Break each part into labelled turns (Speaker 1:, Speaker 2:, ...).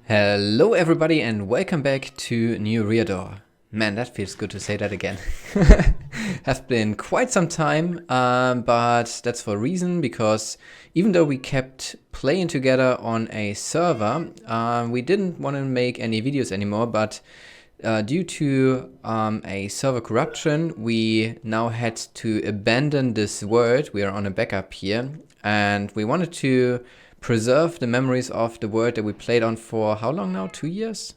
Speaker 1: Hello everybody and welcome back to New Eriador. Man, that feels good to say that again. Have been quite some time, but that's for a reason, because even though we kept playing together on a server, we didn't want to make any videos anymore, but due to a server corruption, we now had to abandon this world. We are on a backup here, and we wanted to preserve the memories of the world that we played on for how long now? 2 years?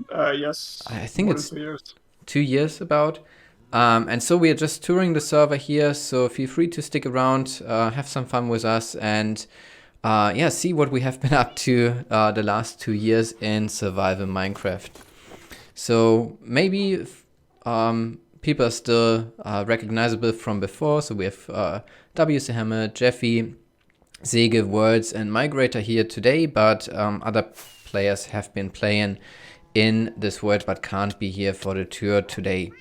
Speaker 2: Yes.
Speaker 1: I think
Speaker 2: more
Speaker 1: it's
Speaker 2: than 2 years.
Speaker 1: 2 years about. And so we are just touring the server here, so feel free to stick around, have some fun with us, and see what we have been up to the last 2 years in survival Minecraft. So maybe people are still recognizable from before. So we have WC Hammer, Jeffy, Sege, Worlds, and Migrator here today, but other players have been playing in this world but can't be here for the tour today.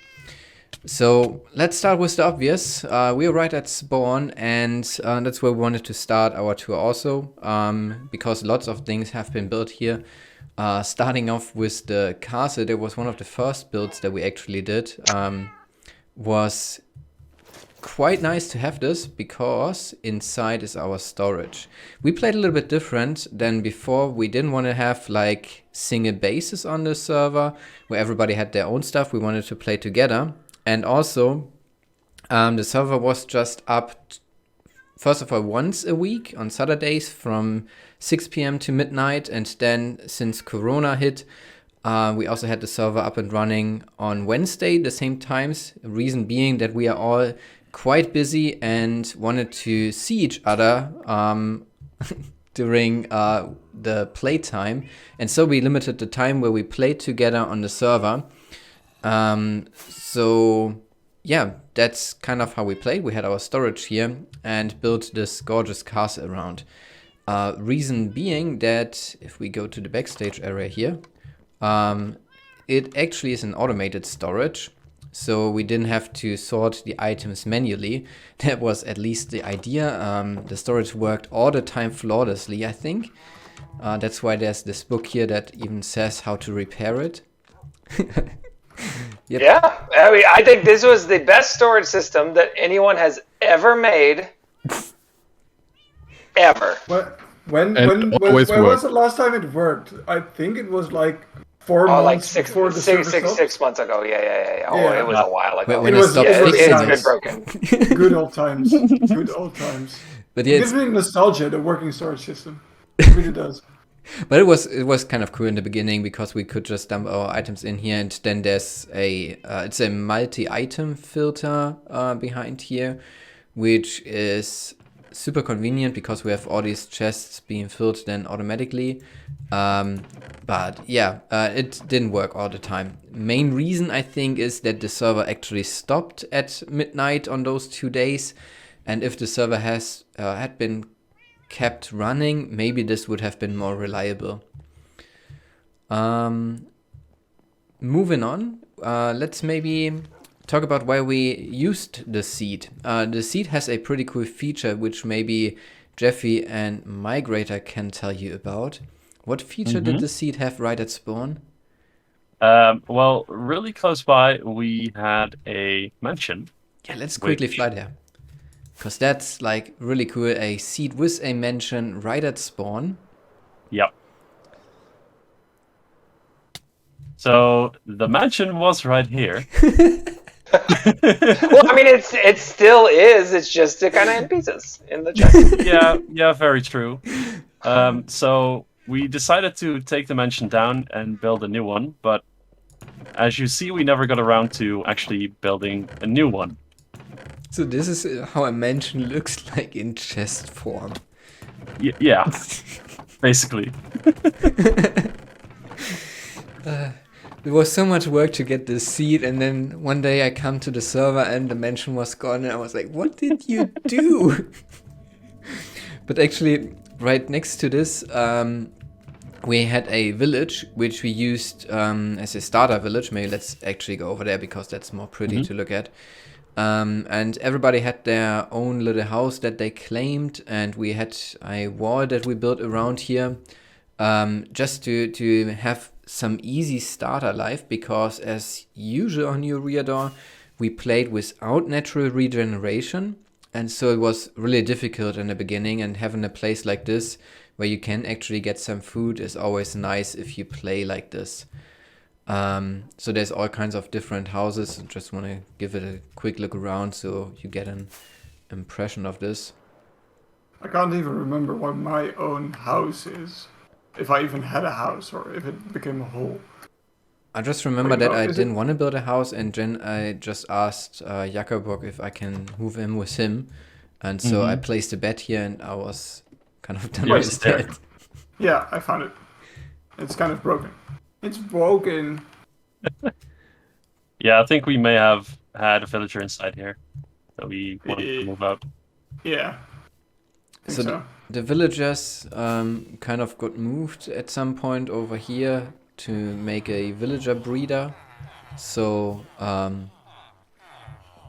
Speaker 1: So let's start with the obvious. We're right at spawn, and that's where we wanted to start our tour also, because lots of things have been built here. Starting off with the castle, that was one of the first builds that we actually did. Was quite nice to have this, because inside is our storage. We played a little bit different than before. We didn't want to have like single bases on the server where everybody had their own stuff. We wanted to play together. And also the server was just up first of all once a week on Saturdays from 6 p.m. to midnight, and then since Corona hit, we also had the server up and running on Wednesday the same times. Reason being that we are all quite busy and wanted to see each other during the playtime, and so we limited the time where we played together on the server. So yeah, that's kind of how we played. We had our storage here and built this gorgeous castle around. Reason being that if we go to the backstage area here, it actually is an automated storage. So we didn't have to sort the items manually. That was at least the idea. The storage worked all the time flawlessly, I think. That's why there's this book here that even says how to repair it. Yep.
Speaker 3: Yeah, I mean, I think this was the best storage system that anyone has ever made. Ever.
Speaker 2: When was the last time it worked? I think it was like 4 months
Speaker 3: like six,
Speaker 2: before the server stopped.
Speaker 3: 6 months ago. Yeah. Oh,
Speaker 2: Yeah.
Speaker 3: It was a while ago.
Speaker 1: When
Speaker 2: it
Speaker 1: I
Speaker 2: was,
Speaker 1: stopped
Speaker 2: it was
Speaker 1: fixing
Speaker 3: It's
Speaker 1: it.
Speaker 3: been broken.
Speaker 2: Good old times. Good old times.
Speaker 1: But
Speaker 2: It
Speaker 1: yeah,
Speaker 2: gives me nostalgia, the working storage system. It really does.
Speaker 1: but it was kind of cool in the beginning, because we could just dump our items in here, and then there's it's a multi-item filter behind here, which is super convenient because we have all these chests being filled then automatically. But yeah, it didn't work all the time. Main reason, I think, is that the server actually stopped at midnight on those 2 days, and if the server had been kept running, maybe this would have been more reliable. Moving on, let's maybe talk about why we used the seed. The seed has a pretty cool feature, which maybe Jeffy and Migrator can tell you about. What feature did the seed have right at spawn?
Speaker 4: Well, really close by, we had a mansion.
Speaker 1: Yeah, let's quickly fly there, because that's like really cool. A seed with a mansion right at spawn.
Speaker 4: Yep. So the mansion was right here.
Speaker 3: Well, I mean, it still is. It's just kind of in pieces in the chest.
Speaker 4: Yeah, very true. So we decided to take the mansion down and build a new one, but as you see, we never got around to actually building a new one.
Speaker 1: So this is how a mansion looks like in chest form.
Speaker 4: Yeah, basically.
Speaker 1: There was so much work to get this seed, and then one day I come to the server and the mansion was gone, and I was like, what did you do? But actually, right next to this, we had a village, which we used as a starter village. Maybe let's actually go over there, because that's more pretty to look at. And everybody had their own little house that they claimed, and we had a wall that we built around here. just to have some easy starter life, because as usual on Eriador, we played without natural regeneration, and so it was really difficult in the beginning, and having a place like this where you can actually get some food is always nice if you play like this. So there's all kinds of different houses. I just want to give it a quick look around so you get an impression of this.
Speaker 2: I can't even remember what my own house is. If I even had a house or if it became a hole.
Speaker 1: I just remember that I didn't want to build a house, and then I just asked Jakob if I can move in with him. And so I placed a bed here, and I was kind of done with that.
Speaker 2: Yeah, I found it. It's kind of broken. It's broken.
Speaker 4: Yeah, I think we may have had a villager inside here that we wanted to move out.
Speaker 2: Yeah.
Speaker 1: So the villagers kind of got moved at some point over here to make a villager breeder. So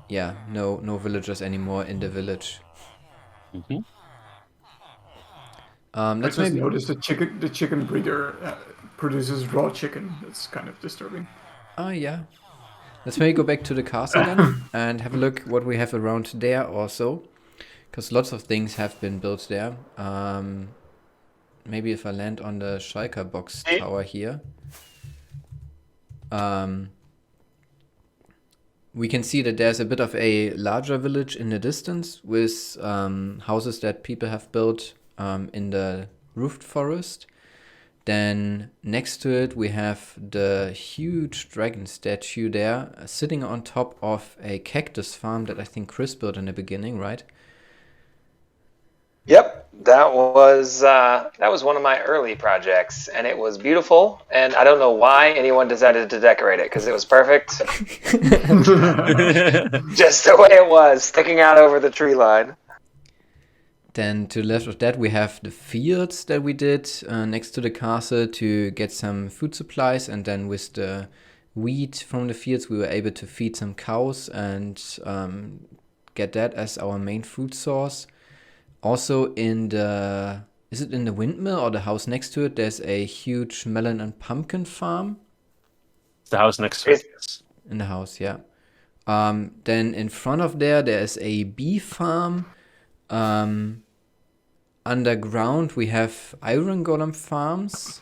Speaker 1: yeah, no villagers anymore in the village. Let's
Speaker 2: maybe notice the chicken breeder produces raw chicken. It's kind of disturbing.
Speaker 1: Oh yeah. Let's maybe go back to the castle then and have a look what we have around there also, because lots of things have been built there. Maybe if I land on the Schalker box tower here, we can see that there's a bit of a larger village in the distance with houses that people have built in the roofed forest. Then next to it we have the huge dragon statue there, sitting on top of a cactus farm that I think Chris built in the beginning, right?
Speaker 3: Yep, that was one of my early projects, and it was beautiful. And I don't know why anyone decided to decorate it, because it was perfect, just the way it was, sticking out over the tree line.
Speaker 1: Then to the left of that we have the fields that we did next to the castle to get some food supplies, and then with the wheat from the fields we were able to feed some cows and get that as our main food source. Also in the, is it in the windmill or the house next to it, there's a huge melon and pumpkin farm.
Speaker 4: It's the house next to it, yes.
Speaker 1: In the house, yeah. Then in front of there's a bee farm. Underground we have iron golem farms.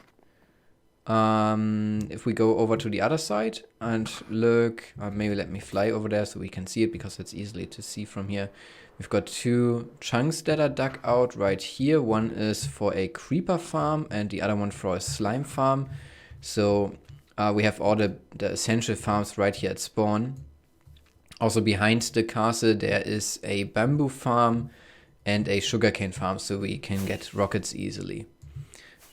Speaker 1: If we go over to the other side and look, maybe let me fly over there so we can see it, because it's easily to see from here. We've got two chunks that are dug out right here. One is for a creeper farm and the other one for a slime farm. So we have all the essential farms right here at spawn. Also behind the castle there is a bamboo farm and a sugarcane farm, so we can get rockets easily.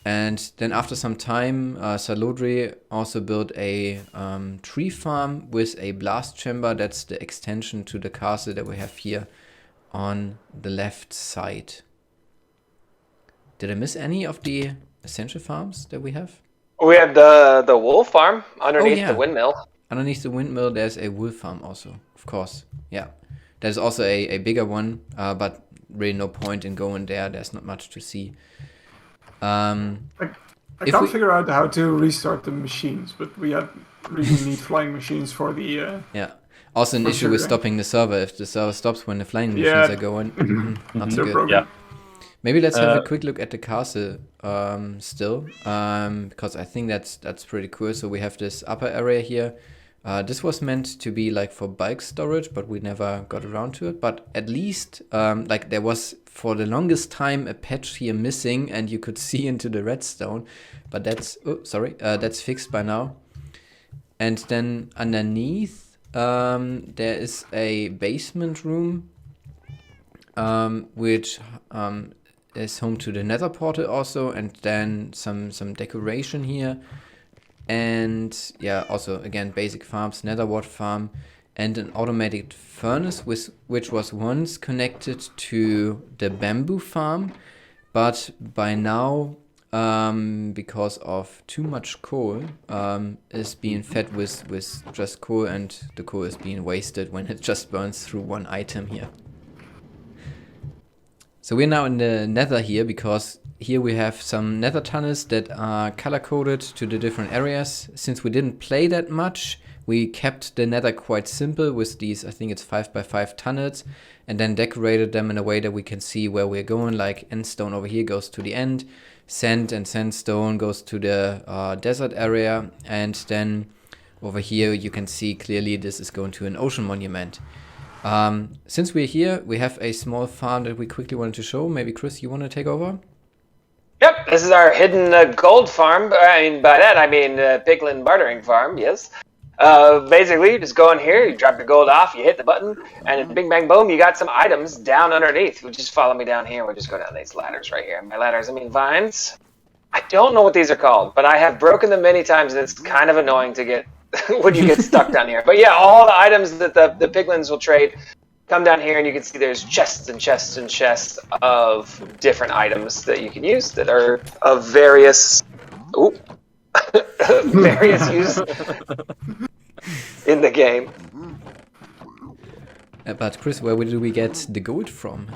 Speaker 1: And then after some time, Salodri also built a tree farm with a blast chamber. That's the extension to the castle that we have here on the left side. Did I miss any of the essential farms that we have?
Speaker 3: We have the wool farm underneath the windmill.
Speaker 1: Underneath the windmill there's a wool farm also, of course. Yeah, there's also a bigger one, but really no point in going there. There's not much to see.
Speaker 2: I can't figure out how to restart the machines, but we really need flying machines for the...
Speaker 1: yeah. Also an issue with stopping the server. If the server stops when the flying machines are going, not so good.
Speaker 2: Broken. Yeah.
Speaker 1: Maybe let's have a quick look at the castle still, because I think that's pretty cool. So we have this upper area here. This was meant to be like for bulk storage, but we never got around to it. But at least like there was for the longest time a patch here missing, and you could see into the redstone. But that's fixed by now. And then underneath there is a basement room, which is home to the nether portal also, and then some decoration here. And yeah, also again basic farms, nether wart farm, and an automated furnace which was once connected to the bamboo farm, but by now because of too much coal is being fed with just coal, and the coal is being wasted when it just burns through one item here. So we're now in the nether here because here we have some nether tunnels that are color-coded to the different areas. Since we didn't play that much, we kept the nether quite simple with these, I think it's 5x5 tunnels, and then decorated them in a way that we can see where we're going, like endstone over here goes to the end, sand and sandstone goes to the desert area, and then over here you can see clearly this is going to an ocean monument. Since we're here, we have a small farm that we quickly wanted to show. Maybe Chris, you want to take over?
Speaker 3: Yep, this is our hidden gold farm. I mean, by that I mean piglin bartering farm, yes. Basically, you just go in here, you drop your gold off, you hit the button, and bing, bang, boom, you got some items down underneath. You just follow me down here, we'll just go down these ladders right here. By ladders, I mean vines. I don't know what these are called, but I have broken them many times, and it's kind of annoying to get when you get stuck down here. But yeah, all the items that the piglins will trade come down here, and you can see there's chests and chests and chests of different items that you can use that are of various various use in the game.
Speaker 1: But Chris, where do we get the gold from?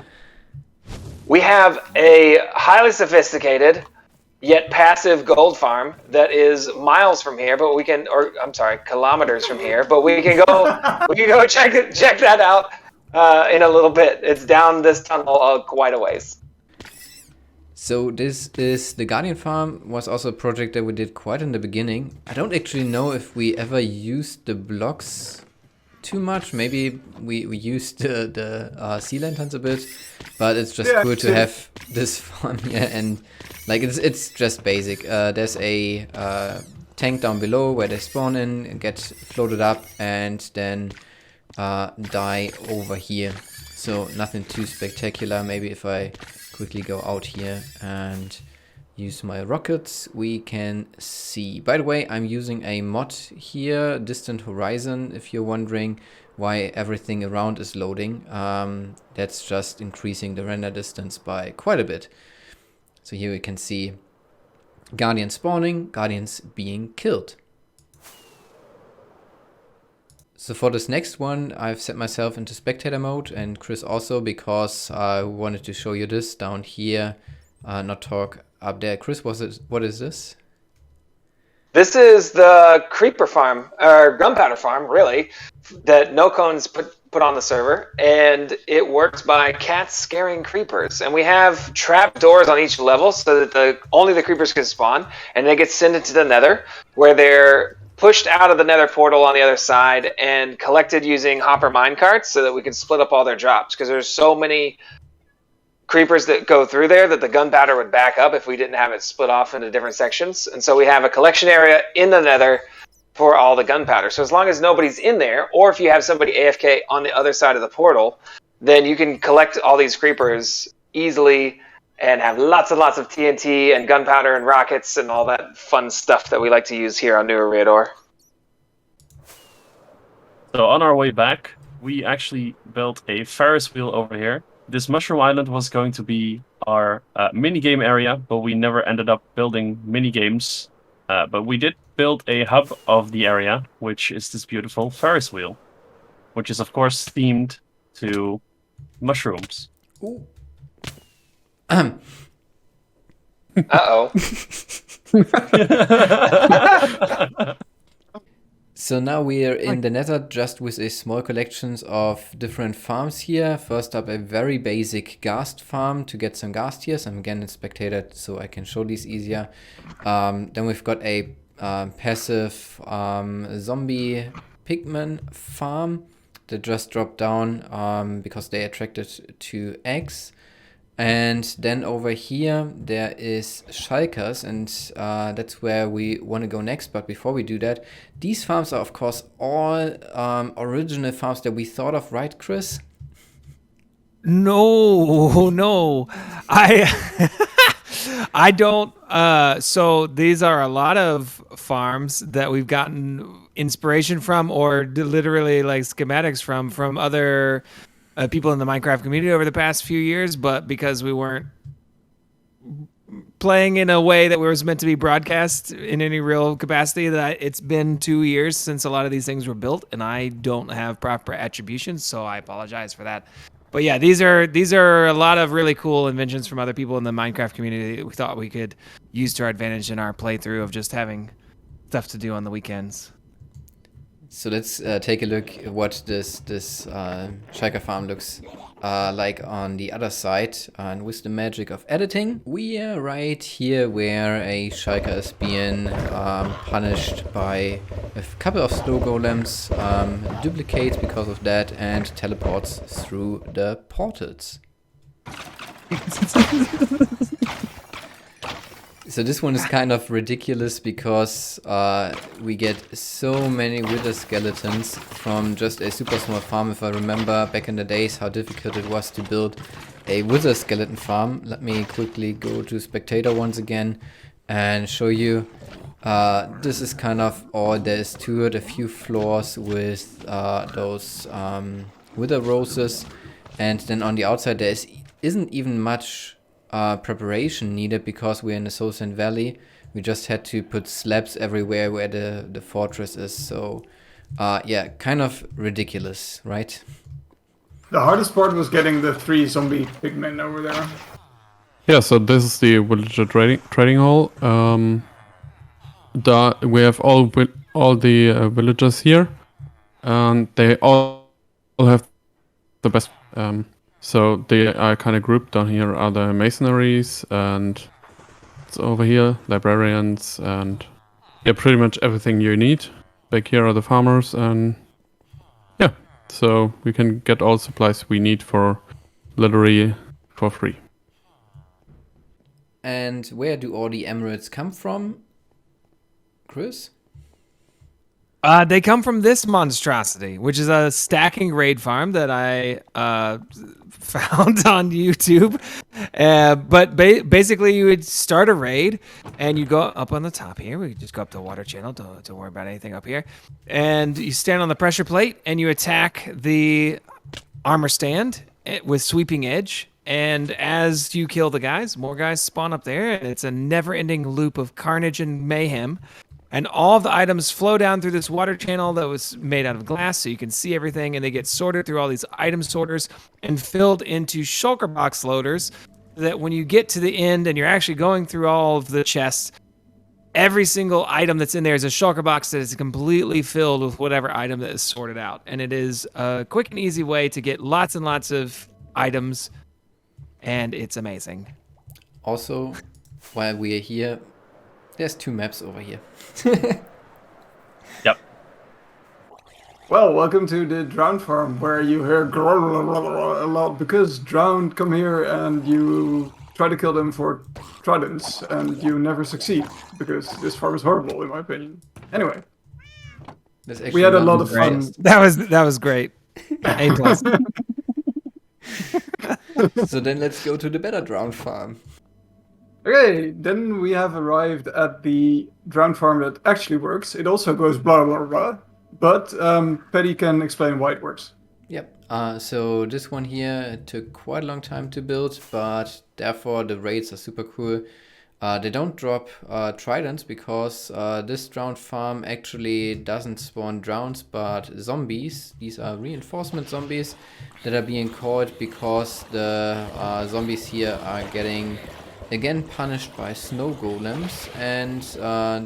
Speaker 3: We have a highly sophisticated yet passive gold farm that is miles from here, but we can, or I'm sorry, kilometers from here, but we can go check that out in a little bit. It's down this tunnel quite a ways.
Speaker 1: So this is the Guardian Farm, was also a project that we did quite in the beginning. I don't actually know if we ever used the blocks too much. Maybe we used the sea lanterns a bit, but it's just cool to have this farm here, and like it's just basic. There's a tank down below where they spawn in and get floated up and then die over here. So nothing too spectacular. Maybe if I quickly go out here and use my rockets, we can see. By the way, I'm using a mod here, Distant Horizon, if you're wondering why everything around is loading. That's just increasing the render distance by quite a bit. So here we can see Guardians spawning, Guardians being killed. So for this next one, I've set myself into spectator mode, and Chris also, because I wanted to show you this down here, not talk up there. Chris, what is this?
Speaker 3: This is the creeper farm, or gunpowder farm, really, that NoCone's put on the server, and it works by cats scaring creepers. And we have trap doors on each level so that only the creepers can spawn, and they get sent into the nether, where they're pushed out of the nether portal on the other side and collected using hopper minecarts so that we can split up all their drops, because there's so many creepers that go through there that the gunpowder would back up if we didn't have it split off into different sections. And so we have a collection area in the nether for all the gunpowder. So as long as nobody's in there, or if you have somebody AFK on the other side of the portal, then you can collect all these creepers easily and have lots and lots of TNT and gunpowder and rockets and all that fun stuff that we like to use here on New Eriador.
Speaker 4: So on our way back, we actually built a Ferris wheel over here. This Mushroom Island was going to be our minigame area, but we never ended up building minigames. But we did build a hub of the area, which is this beautiful Ferris wheel, which is of course themed to mushrooms.
Speaker 1: Ooh.
Speaker 3: Uh-oh.
Speaker 1: So now we are in the nether just with a small collections of different farms here. First up, a very basic ghast farm to get some ghast tears. I'm again in spectator so I can show these easier. Then we've got a passive zombie pigman farm that just dropped down because they attracted to eggs. And then over here there is Shulkers, and that's where we want to go next. But before we do that, these farms are of course all original farms that we thought of, right, Chris?
Speaker 5: No, I don't. So these are a lot of farms that we've gotten inspiration from, or literally like schematics from other people in the Minecraft community over the past few years, but because we weren't playing in a way that was meant to be broadcast in any real capacity, that it's been 2 years since a lot of these things were built, and I don't have proper attribution, so I apologize for that. But yeah, these are a lot of really cool inventions from other people in the Minecraft community that we thought we could use to our advantage in our playthrough of just having stuff to do on the weekends.
Speaker 1: So let's take a look at what this Shulker farm looks like on the other side. And with the magic of editing, we are right here where a Shulker is being punished by a couple of snow golems, duplicates because of that, and teleports through the portals. So this one is kind of ridiculous because we get so many wither skeletons from just a super small farm. If I remember back in the days how difficult it was to build a wither skeleton farm. Let me quickly go to spectator once again and show you. This is kind of all there is to it. A few floors with those wither roses, and then on the outside there isn't even much preparation needed because we're in the Southern Valley. We just had to put slabs everywhere where the fortress is. So yeah, kind of ridiculous, right?
Speaker 2: The hardest part was getting the 3 zombie pigmen over there.
Speaker 6: Yeah, so this is the villager trading hall. We have all the villagers here, and they all have the best. So they are kind of grouped. Down here are the masonries, and it's over here librarians, and yeah, pretty much everything you need. Back here are the farmers, and yeah, so we can get all supplies we need for literally for free.
Speaker 1: And where do all the emeralds come from, Chris?
Speaker 5: They come from this monstrosity, which is a stacking raid farm that I found on YouTube. But basically, you would start a raid, and you go up on the top here. We just go up the water channel. Don't worry about anything up here. And you stand on the pressure plate, and you attack the armor stand with sweeping edge. And as you kill the guys, more guys spawn up there, and it's a never-ending loop of carnage and mayhem. And all of the items flow down through this water channel that was made out of glass, so you can see everything, and they get sorted through all these item sorters and filled into shulker box loaders, so that when you get to the end and you're actually going through all of the chests, every single item that's in there is a shulker box that is completely filled with whatever item that is sorted out. And it is a quick and easy way to get lots and lots of items, and it's amazing.
Speaker 1: Also, while we are here, there's 2 maps over here.
Speaker 4: Yep.
Speaker 2: Well, welcome to the Drowned farm, where you hear a lot because Drowned come here and you try to kill them for tridents, and you never succeed because this farm is horrible, in my opinion. Anyway, we had a lot of fun.
Speaker 5: That was great. A+.
Speaker 1: So then let's go to the better Drowned farm.
Speaker 2: Okay, then we have arrived at the Drowned farm that actually works. It also goes blah blah blah, but Paddy can explain why it works.
Speaker 1: Yep. So this one here took quite a long time to build, but therefore the raids are super cool. They don't drop tridents because this Drowned farm actually doesn't spawn drowns, but zombies. These are reinforcement zombies that are being called because the zombies here are getting again punished by snow golems, and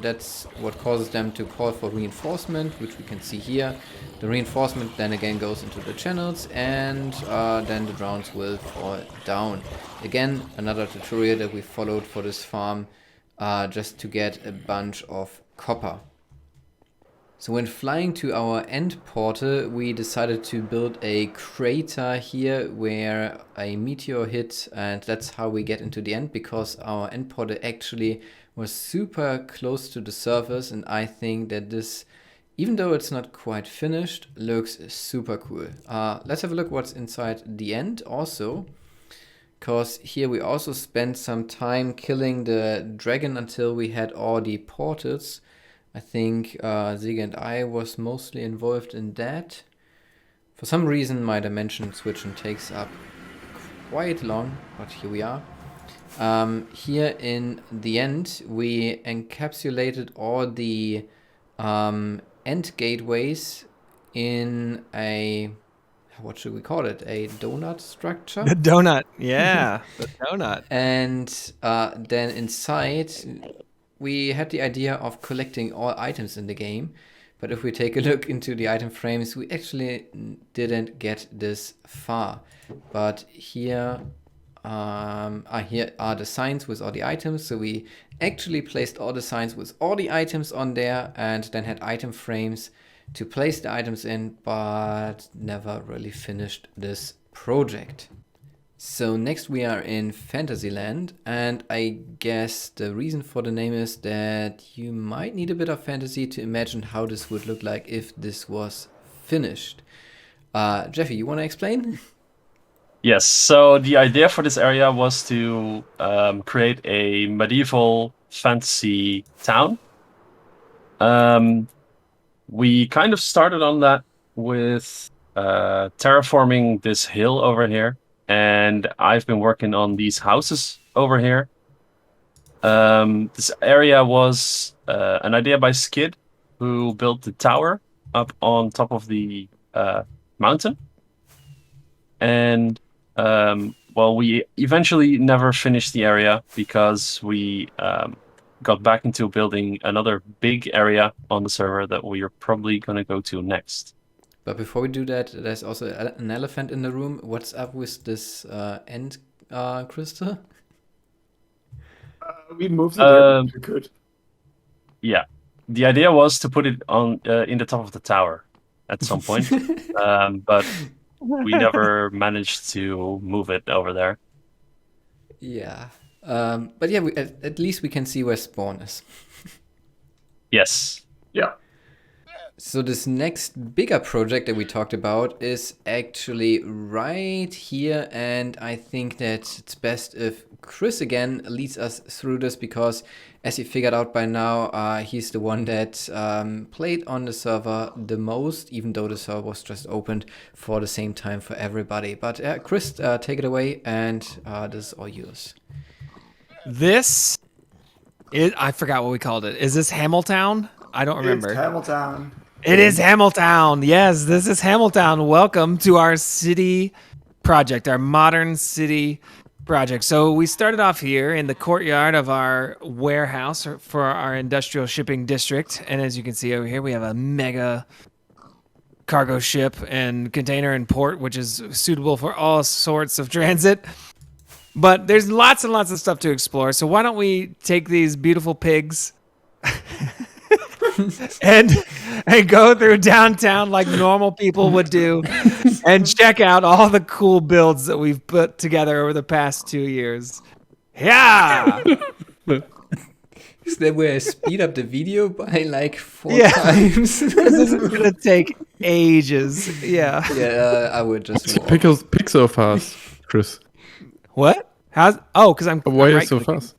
Speaker 1: that's what causes them to call for reinforcement, which we can see here. The reinforcement then again goes into the channels, and then the drowns will fall down. Again, another tutorial that we followed for this farm just to get a bunch of copper. So when flying to our end portal, we decided to build a crater here where a meteor hit, and that's how we get into the end, because our end portal actually was super close to the surface, and I think that this, even though it's not quite finished, looks super cool. Let's have a look what's inside the end also, because here we also spent some time killing the dragon until we had all the portals. I think Zig and I was mostly involved in that. For some reason my dimension switching takes up quite long, but here we are. Here in the end we encapsulated all the end gateways in a what should we call it? A donut structure.
Speaker 5: The donut. Yeah, the donut.
Speaker 1: And then inside, we had the idea of collecting all items in the game. But if we take a look into the item frames, we actually didn't get this far. But here are the signs with all the items. So we actually placed all the signs with all the items on there and then had item frames to place the items in, but never really finished this project. So next we are in Fantasyland, and I guess the reason for the name is that you might need a bit of fantasy to imagine how this would look like if this was finished. Jeffy, you want to explain?
Speaker 4: Yes, so the idea for this area was to create a medieval fantasy town. We kind of started on that with terraforming this hill over here, and I've been working on these houses over here. This area was an idea by Skid, who built the tower up on top of the mountain. And well, we eventually never finished the area because we got back into building another big area on the server that we are probably going to go to next.
Speaker 1: But before we do that, there's also an elephant in the room. What's up with this end crystal?
Speaker 2: We moved it there if we could.
Speaker 4: Yeah, the idea was to put it on in the top of the tower at some point, but we never managed to move it over there.
Speaker 1: Yeah. But yeah, at least we can see where spawn is.
Speaker 4: Yes.
Speaker 2: Yeah.
Speaker 1: So this next bigger project that we talked about is actually right here, and I think that it's best if Chris again leads us through this, because as you figured out by now, he's the one that played on the server the most, even though the server was just opened for the same time for everybody. But Chris, take it away, and this is all yours.
Speaker 5: This is, I forgot what we called it. Is this Hammertown? I don't remember.
Speaker 2: It's Hammertown.
Speaker 5: It is Hammertown. Yes, this is Hammertown. Welcome to our city project, our modern city project. So we started off here in the courtyard of our warehouse for our industrial shipping district. And as you can see over here, we have a mega cargo ship and container and port, which is suitable for all sorts of transit. But there's lots and lots of stuff to explore. So why don't we take these beautiful pigs and go through downtown like normal people would do and check out all the cool builds that we've put together over the past 2 years. Yeah!
Speaker 1: Is that where I speed up the video by like 4
Speaker 5: Yeah.
Speaker 1: times?
Speaker 5: This is going to take ages. Yeah.
Speaker 1: Yeah, I would just walk.
Speaker 6: Pick so fast, Chris.
Speaker 5: What? How's? Oh, because I'm
Speaker 6: Why are you
Speaker 5: right
Speaker 6: so
Speaker 5: clicking.
Speaker 6: fast?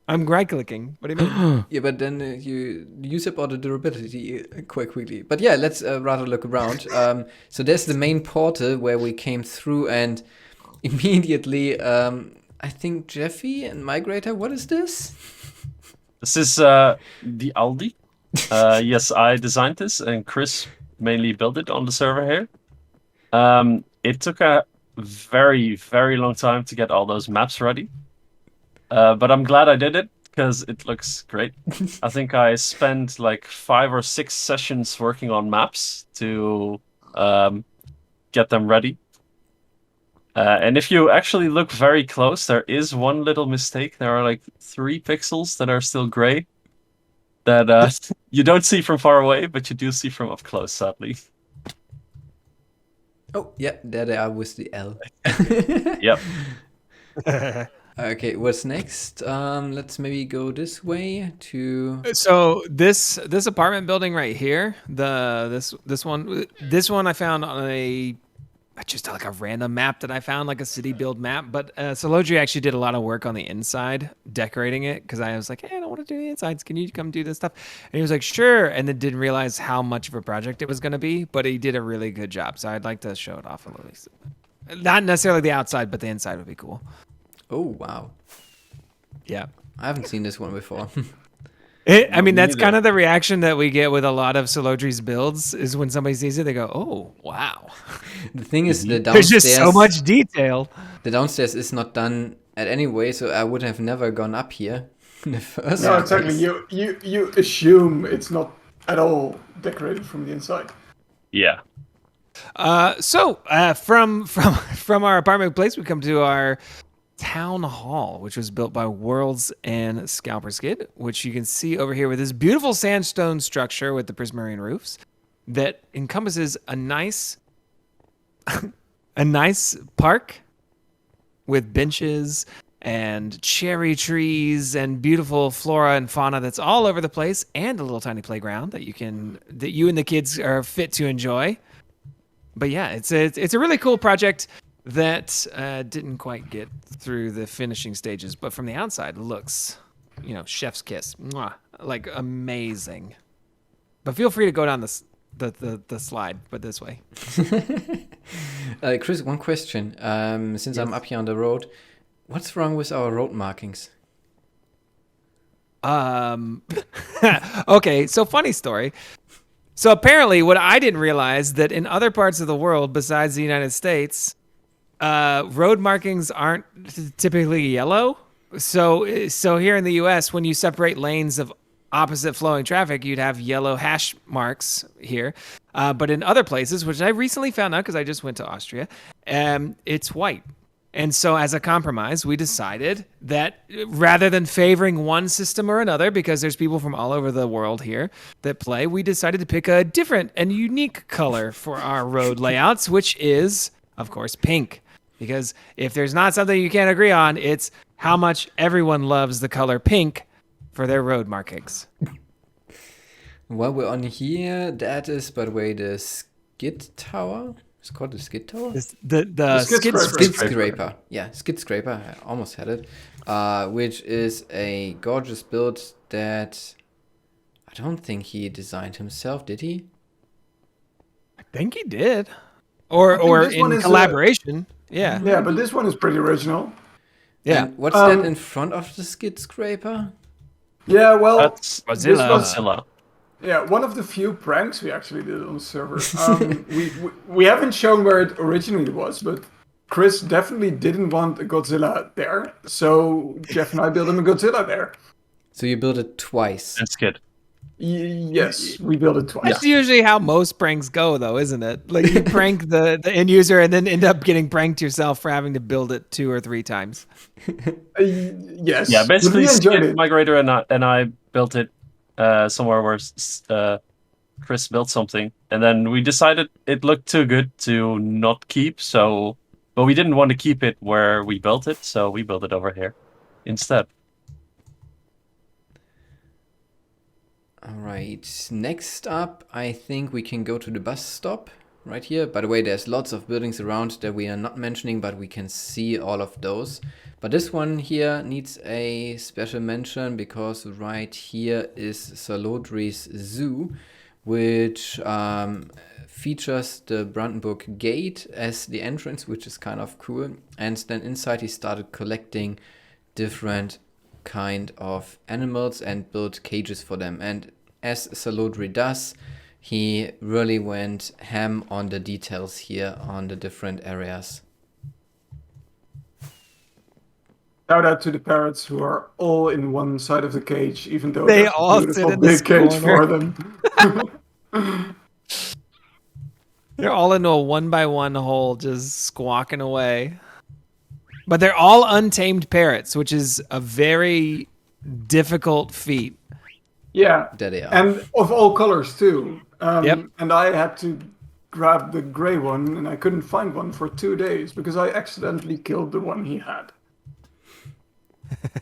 Speaker 5: I'm right clicking. What do you mean?
Speaker 1: Yeah, but then you use up all the durability quite quickly. But yeah, let's rather look around. So there's the main portal where we came through, and immediately, I think Jeffy and Migrator, what is this?
Speaker 4: This is the Aldi. Yes, I designed this, and Chris mainly built it on the server here. It took a very, very long time to get all those maps ready. But I'm glad I did it, because it looks great. I think I spent like 5 or 6 sessions working on maps to get them ready. And if you actually look very close, there is one little mistake. There are like 3 pixels that are still gray that you don't see from far away, but you do see from up close, sadly.
Speaker 1: Oh, yeah, there they are with the L.
Speaker 4: Yep.
Speaker 1: Okay, what's next? Let's maybe go this way to...
Speaker 5: So this apartment building right here, this one I found on just like a random map that I found, like a city build map. But Solodri actually did a lot of work on the inside, decorating it, because I was like, hey, I don't want to do the insides. Can you come do this stuff? And he was like, sure. And then didn't realize how much of a project it was going to be, but he did a really good job. So I'd like to show it off a little. Not necessarily the outside, but the inside would be cool.
Speaker 1: Oh, wow.
Speaker 5: Yeah.
Speaker 1: I haven't seen this one before.
Speaker 5: I mean, that's
Speaker 4: neither.
Speaker 5: kind of the reaction that we get with a lot of Solodri's builds is when somebody sees it, they go, "Oh, wow."
Speaker 1: The thing is, the
Speaker 5: There's
Speaker 1: downstairs,
Speaker 5: just so much detail.
Speaker 1: the downstairs is not done at any way, so I would have never gone up here in the first
Speaker 2: No, exactly.
Speaker 1: place.
Speaker 2: You assume it's not at all decorated from the inside.
Speaker 4: Yeah.
Speaker 5: So from our apartment place, we come to our town hall, which was built by Worlds and Scalper Skid, which you can see over here with this beautiful sandstone structure with the prismarine roofs that encompasses a nice park with benches and cherry trees and beautiful flora and fauna that's all over the place, and a little tiny playground that you and the kids are fit to enjoy. But yeah, it's a really cool project that didn't quite get through the finishing stages, but from the outside looks, chef's kiss. Mwah, like amazing. But feel free to go down the slide, but this way.
Speaker 1: Chris, one question. Since I'm up here on the road, what's wrong with our road markings?
Speaker 5: Okay, so funny story. So apparently what I didn't realize that in other parts of the world besides the United States, road markings aren't typically yellow. So here in the US, when you separate lanes of opposite flowing traffic, you'd have yellow hash marks here. But in other places, which I recently found out because I just went to Austria, it's white. And so as a compromise, we decided that rather than favoring one system or another, because there's people from all over the world here that play, we decided to pick a different and unique color for our road layouts, which is, of course, pink. Because if there's not something you can't agree on, it's how much everyone loves the color pink for their road markings.
Speaker 1: Well, we're on here. That is, by the way, the Skit Tower. It's called the Skit Tower?
Speaker 5: The
Speaker 2: skid
Speaker 1: Skid Scraper. Yeah, Skid Scraper. I almost had it. Which is a gorgeous build that I don't think he designed himself, did he?
Speaker 5: I think he did. Or
Speaker 2: this one
Speaker 5: in
Speaker 2: is,
Speaker 5: collaboration. Yeah.
Speaker 2: Yeah, but this one is pretty original.
Speaker 5: Yeah.
Speaker 1: And what's that in front of the Skid Scraper?
Speaker 2: Yeah, well,
Speaker 4: That's
Speaker 5: Godzilla.
Speaker 4: Godzilla.
Speaker 2: yeah, one of the few pranks we actually did on the server. We haven't shown where it originally was, but Chris definitely didn't want a Godzilla there, so Jeff and I built him a Godzilla there.
Speaker 1: So you built it twice.
Speaker 4: And Skid.
Speaker 2: Yes, we built it twice.
Speaker 5: That's usually how most pranks go, though, isn't it? Like you prank the end user and then end up getting pranked yourself for having to build it 2 or 3 times.
Speaker 2: Yes.
Speaker 4: Yeah,
Speaker 2: But
Speaker 4: basically,
Speaker 2: we enjoyed
Speaker 4: Skid
Speaker 2: it.
Speaker 4: Migrator and I built it somewhere where Chris built something, and then we decided it looked too good to not keep. But we didn't want to keep it where we built it, so we built it over here instead.
Speaker 1: All right. Next up, I think we can go to the bus stop right here. By the way, there's lots of buildings around that we are not mentioning, but we can see all of those. But this one here needs a special mention because right here is Solodri's Zoo, which features the Brandenburg Gate as the entrance, which is kind of cool. And then inside he started collecting different kind of animals and built cages for them. And as Solodri does, he really went ham on the details here on the different areas.
Speaker 2: Shout out to the parrots who are all in one side of the cage, even though
Speaker 5: They
Speaker 2: there's a
Speaker 5: all
Speaker 2: beautiful
Speaker 5: sit in the
Speaker 2: big cage
Speaker 5: corner.
Speaker 2: for them.
Speaker 5: They're all into a 1x1 hole, just squawking away. But they're all untamed parrots, which is a very difficult feat.
Speaker 2: Yeah,
Speaker 1: There they are.
Speaker 2: and of all colors too.
Speaker 5: Yep.
Speaker 2: And I had to grab the gray one, and I couldn't find one for 2 days because I accidentally killed the one he had.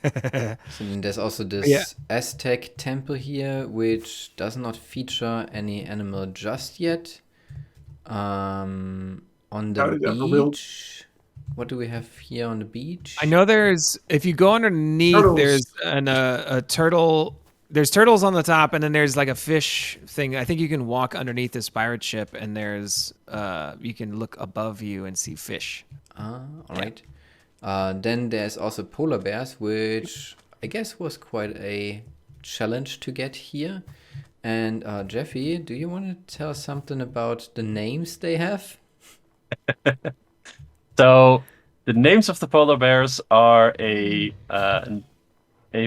Speaker 1: So then there's also this
Speaker 5: Yeah.
Speaker 1: Aztec temple here, which does not feature any animal just yet. On
Speaker 2: How
Speaker 1: the
Speaker 2: did it ever build?
Speaker 1: beach. What do we have here on the beach?
Speaker 5: I know if you go underneath,
Speaker 2: Turtles.
Speaker 5: there's a turtle. There's turtles on the top, and then there's like a fish thing. I think you can walk underneath this pirate ship, and there's you can look above you and see fish.
Speaker 1: All right. Then there's also polar bears, which I guess was quite a challenge to get here. And Jeffy, do you want to tell us something about the names they have?
Speaker 4: So the names of the polar bears are a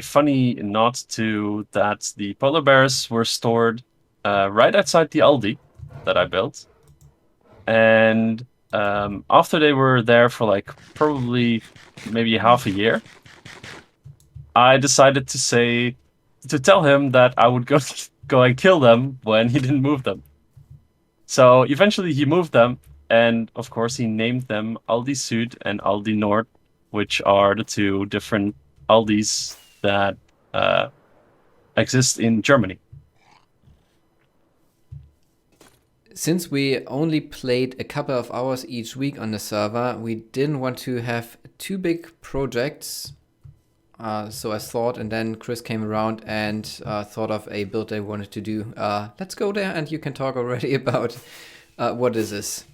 Speaker 4: funny nod to that the polar bears were stored right outside the Aldi that I built. And after they were there for like probably maybe half a year, I decided to tell him that I would go and kill them when he didn't move them. So eventually he moved them, and of course he named them Aldi Süd and Aldi Nord, which are the two different Aldis that exist in Germany.
Speaker 1: Since we only played a couple of hours each week on the server, we didn't want to have too big projects. So I thought, and then Chris came around and thought of a build they wanted to do. Let's go there, and you can talk already about what is this.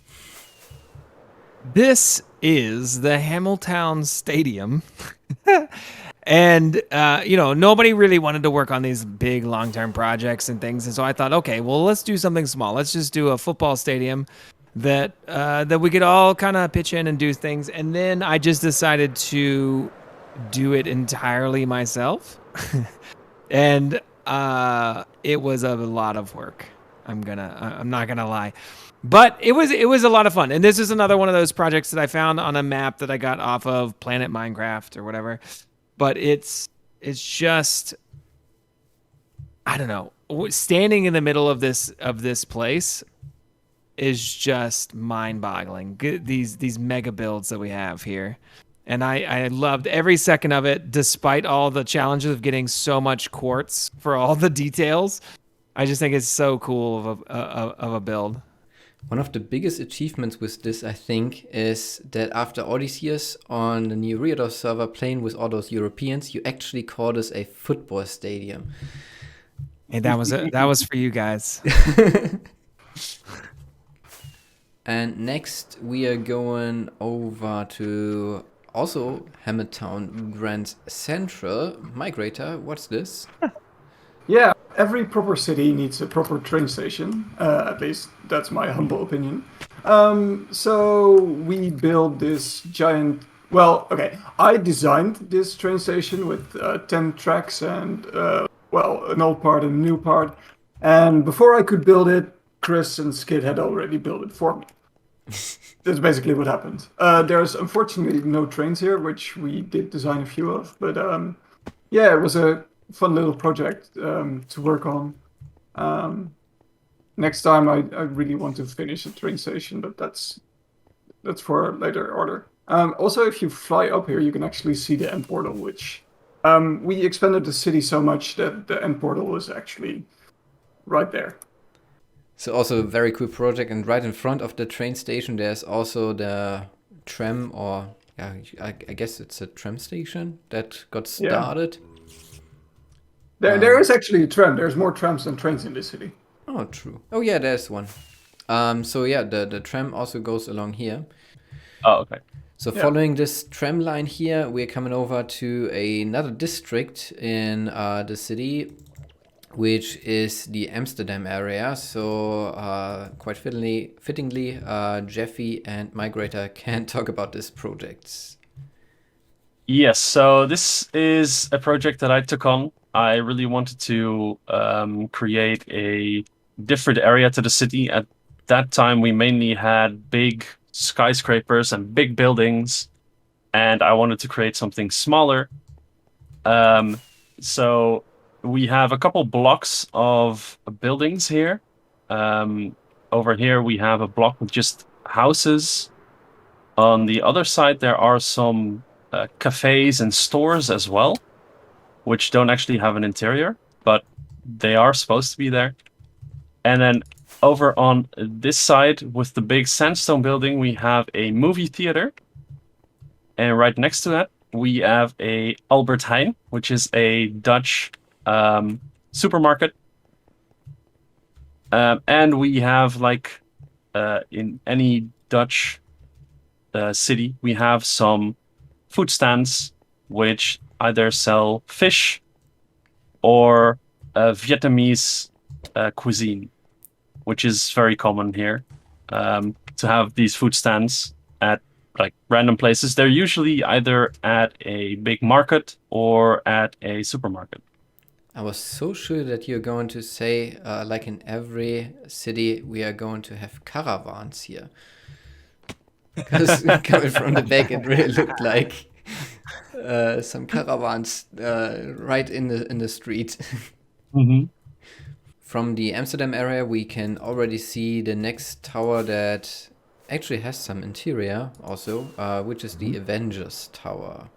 Speaker 5: This is the Hammertown Stadium. And, nobody really wanted to work on these big long-term projects and things. And so I thought, okay, well, let's do something small. Let's just do a football stadium that we could all kind of pitch in and do things. And then I just decided to do it entirely myself. And it was a lot of work. I'm not gonna lie. But it was a lot of fun. And this is another one of those projects that I found on a map that I got off of Planet Minecraft or whatever. But it's just, I don't know, standing in the middle of this place is just mind-boggling. These mega builds that we have here. And I loved every second of it, despite all the challenges of getting so much quartz for all the details. I just think it's so cool of a build.
Speaker 1: One of the biggest achievements with this, I think, is that after all these years on the new Eriador server playing with all those Europeans, you actually call this a football stadium.
Speaker 5: And that was for you guys.
Speaker 1: And next we are going over to also Hammertown Grand Central. Migrator, what's this?
Speaker 2: Yeah, every proper city needs a proper train station. At least that's my humble opinion. So we built this giant. Well, okay, I designed this train station with 10 tracks and an old part and a new part. And before I could build it, Chris and Skit had already built it for me. That's basically what happened. There's unfortunately no trains here, which we did design a few of, but it was a fun little project to work on. Next time I really want to finish a train station, but that's for a later order. Also, if you fly up here, you can actually see the end portal, which we expanded the city so much that the end portal is actually right there.
Speaker 1: So also a very cool project, and right in front of the train station there's also the tram, or I guess it's a tram station that got started.
Speaker 2: There is actually a tram. There's more trams than trains in this city.
Speaker 1: Oh, true. Oh yeah, there's one. The tram also goes along here.
Speaker 4: Oh, okay.
Speaker 1: So following this tram line here, we're coming over to another district in the city, which is the Amsterdam area. So quite fittingly, Jeffy and Migrator can talk about this project.
Speaker 4: Yes, so this is a project that I took on. I really wanted to create a different area to the city. At that time, we mainly had big skyscrapers and big buildings, and I wanted to create something smaller. So we have a couple blocks of buildings here. Over here, we have a block with just houses. On the other side, there are some cafes and stores as well, which don't actually have an interior, but they are supposed to be there. And then over on this side with the big sandstone building, we have a movie theater. And right next to that, we have a Albert Heijn, which is a Dutch supermarket. And we have, like in any Dutch city, we have some food stands which either sell fish or Vietnamese cuisine, which is very common here, to have these food stands at like random places. They're usually either at a big market or at a supermarket.
Speaker 1: I was so sure that you're going to say, like in every city, we are going to have caravans here. Because coming from the back, it really looked like some caravans right in the street.
Speaker 4: Mm-hmm.
Speaker 1: From the Amsterdam area, we can already see the next tower that actually has some interior also, which is the Avengers Tower.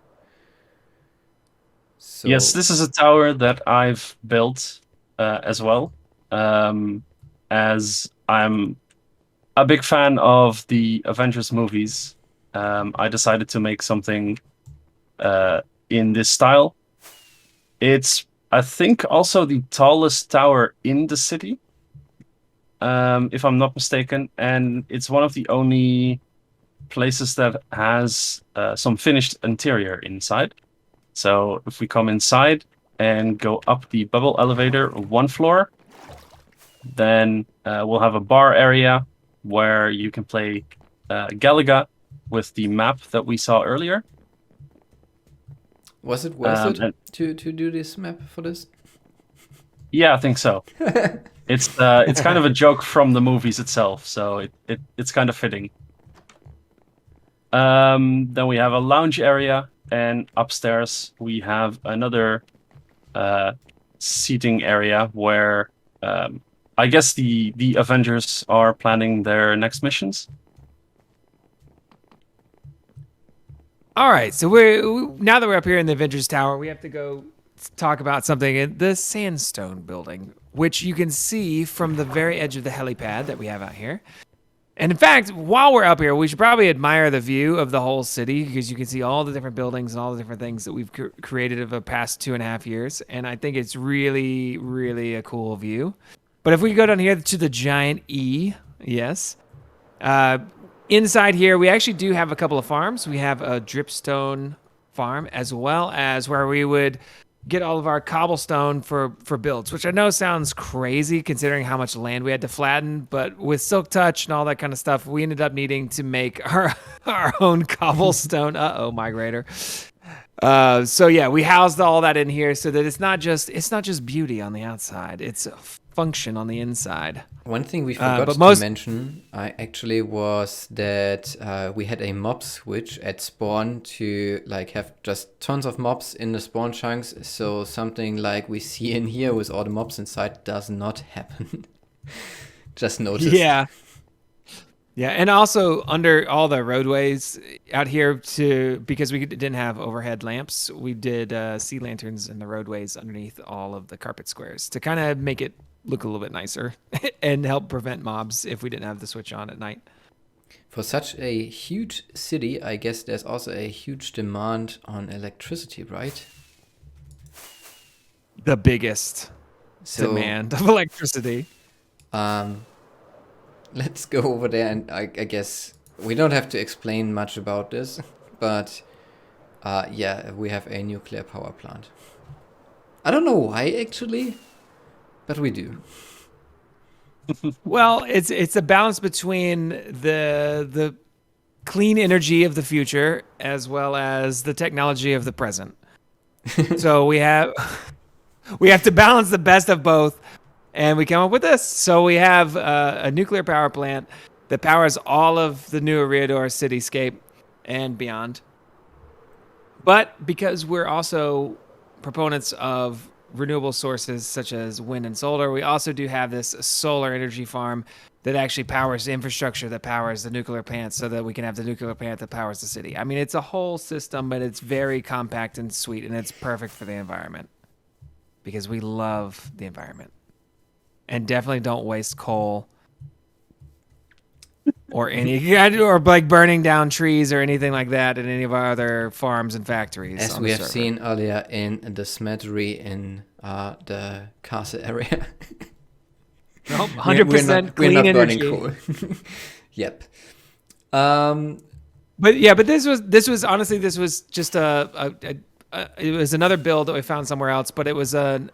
Speaker 1: So,
Speaker 4: Yes, this is a tower that I've built as well, as I'm a big fan of the Avengers movies. I decided to make something in this style. It's, I think, also the tallest tower in the city, if I'm not mistaken, and it's one of the only places that has some finished interior inside. So if we come inside and go up the bubble elevator 1 floor, then we'll have a bar area where you can play Galaga with the map that we saw earlier.
Speaker 1: was it worth it to do this map for this?
Speaker 4: Yeah, I think so. It's kind of a joke from the movies itself, so it's kind of fitting. Then we have a lounge area, and upstairs we have another seating area where I guess the Avengers are planning their next missions.
Speaker 5: All right, so now that we're up here in the Avengers Tower, we have to go talk about something in the Sandstone building, which you can see from the very edge of the helipad that we have out here. And in fact, while we're up here, we should probably admire the view of the whole city, because you can see all the different buildings and all the different things that we've created over the past 2.5 years. And I think it's really, really a cool view. But if we go down here to the giant E, yes. Inside here, we actually do have a couple of farms. We have a dripstone farm, as well as where we would get all of our cobblestone for builds, which I know sounds crazy considering how much land we had to flatten, but with Silk Touch and all that kind of stuff, we ended up needing to make our own cobblestone. Migrator. So yeah, we housed all that in here so that it's not just beauty on the outside, it's a function on the inside.
Speaker 1: One thing we forgot to mention actually was that we had a mob switch at spawn to like have just tons of mobs in the spawn chunks, so something like we see in here with all the mobs inside does not happen. Just notice. Yeah, and also under all the roadways out here, because we didn't have overhead lamps, we did sea lanterns in the roadways underneath all of the carpet squares to kind of make it look a little bit nicer and help prevent mobs if we didn't have the switch on at night. For such a huge city, I guess there's also a huge demand on electricity, right?
Speaker 5: The biggest demand of electricity.
Speaker 1: Let's go over there, and I guess we don't have to explain much about this, but yeah, we have a nuclear power plant. I don't know why actually, but we do.
Speaker 5: Well, it's a balance between the clean energy of the future as well as the technology of the present. So we have to balance the best of both, and we come up with this. So we have a nuclear power plant that powers all of the new Eriador cityscape and beyond. But because we're also proponents of renewable sources such as wind and solar, we also do have this solar energy farm that actually powers the infrastructure that powers the nuclear plant, so that we can have the nuclear plant that powers the city. I mean, it's a whole system, but it's very compact and sweet, and it's perfect for the environment because we love the environment and definitely don't waste coal or like burning down trees or anything like that in any of our other farms and factories.
Speaker 1: As we have seen earlier in the smeltery in the castle area.
Speaker 5: Nope, 100% clean
Speaker 1: we're not
Speaker 5: energy.
Speaker 1: burning coal. Yep.
Speaker 5: But this was honestly, this was just a another build that we found somewhere else, but it was an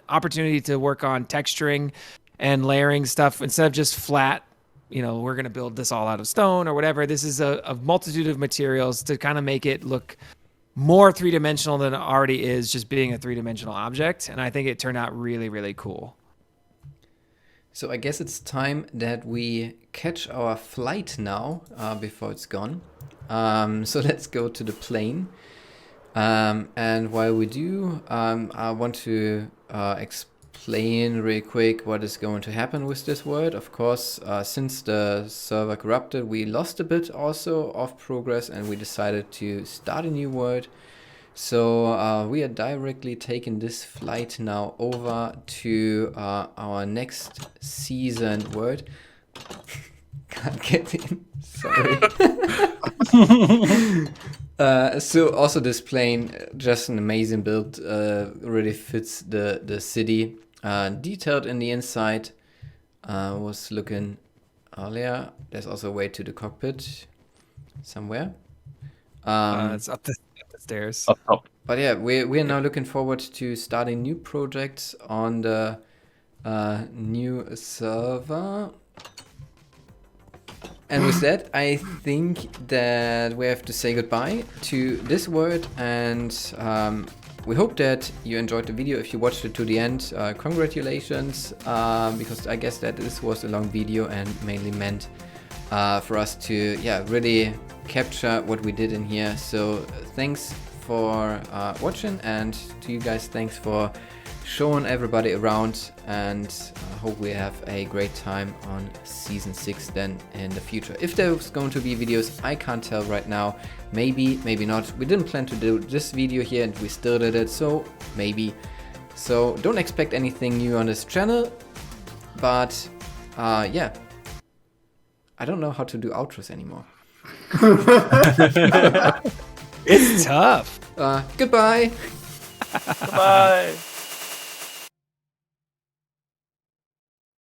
Speaker 5: opportunity to work on texturing and layering stuff instead of just flat. We're going to build this all out of stone or whatever. This is a multitude of materials to kind of make it look more three-dimensional than it already is, just being a three-dimensional object. And I think it turned out really, really cool.
Speaker 1: So I guess it's time that we catch our flight now before it's gone. So let's go to the plane. And while we do, I want to explain real quick what is going to happen with this world. Of course, since the server corrupted, we lost a bit also of progress and we decided to start a new world. So we are directly taking this flight now over to our next season world. Can't get in, sorry. So also this plane, just an amazing build, really fits the city. Detailed in the inside, was looking earlier. There's also a way to the cockpit somewhere.
Speaker 5: It's up the stairs.
Speaker 4: Up top.
Speaker 1: But yeah, we are now looking forward to starting new projects on the new server. And with that, I think that we have to say goodbye to this world, and we hope that you enjoyed the video. If you watched it to the end, congratulations, because I guess that this was a long video and mainly meant for us to really capture what we did in here. So thanks for watching, and to you guys, thanks for showing everybody around, and hope we have a great time on season 6 then in the future. If there's going to be videos, I can't tell right now. Maybe, maybe not. We didn't plan to do this video here and we still did it, so maybe. So don't expect anything new on this channel, but yeah, I don't know how to do outros anymore.
Speaker 5: It's tough.
Speaker 1: Goodbye.
Speaker 4: Bye.